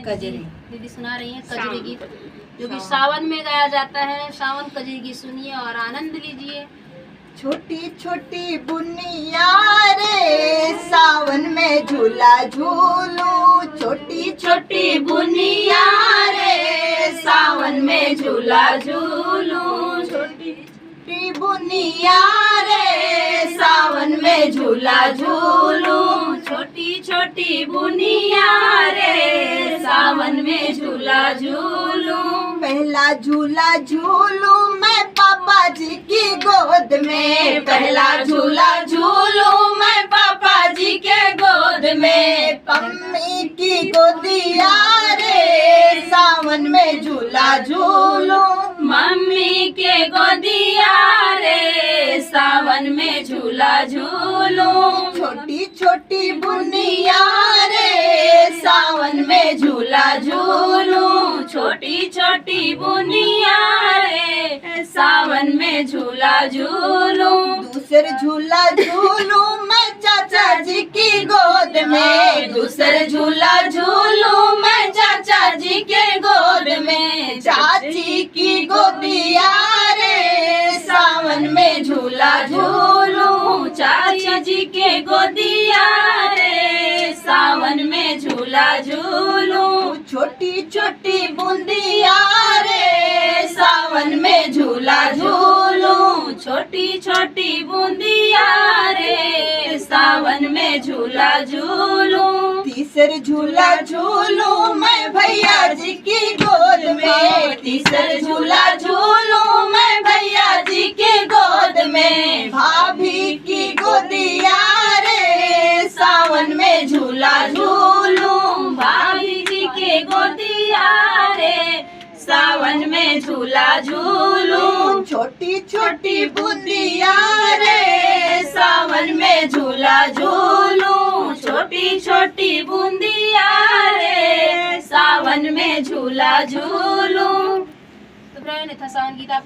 हैं। कजरी दीदी सुना रही हैं कजरी गीत, जो कि सावन में गाया जाता है। सावन कजरी गीत सुनिए और आनंद लीजिए। छोटी छोटी बुनिया रे सावन में झूला झूलूं, छोटी छोटी बुनिया रे सावन में झूला झूलूं, छोटी छोटी बुनिया रे सावन में झूला झूलूं, छोटी छोटी बुनिया रे सावन में झूला झूलूं। पहला झूला झूलूं मैं पापा जी की गोद में, पहला झूला झूलूं मैं पापा जी के गोद में, मम्मी की गोदिया रे सावन में झूला झूलूं, मम्मी के गोदिया रे सावन में झूला झूलूं, छोटी छोटी बुनिया रे सावन में झूला झूलूं, छोटी छोटी बुनिया रे सावन में झूला झूलूं। दूसर झूला झूलूं मैं चाचा जी की गोद में, दूसर झूला झूलूं मैं चाचा जी के गोद में, चाची की गोदिया रे सावन में झूला झूलूं, चाची जी के गोदिया रे सावन में झूला झूलूं, छोटी छोटी बूंदिया रे सावन में झूला झूलूं, छोटी छोटी बूंदिया रे सावन में झूला झूलूं। तीसर झूला झूलूं मैं भैया जी की गोद में, तीसर झूला झूलूं मैं भैया जी के गोद में, भाभी की गोदिया रे सावन में झूला झूलूं, भाभी जी के गोदिया रे सावन में झूला झूलूं, छोटी छोटी बुद्धिया रे सावन में झूला झूलूं, छोटी छोटी बूंदिया रे सावन में झूला झूलूं। तो प्रिय था सावन गीत आप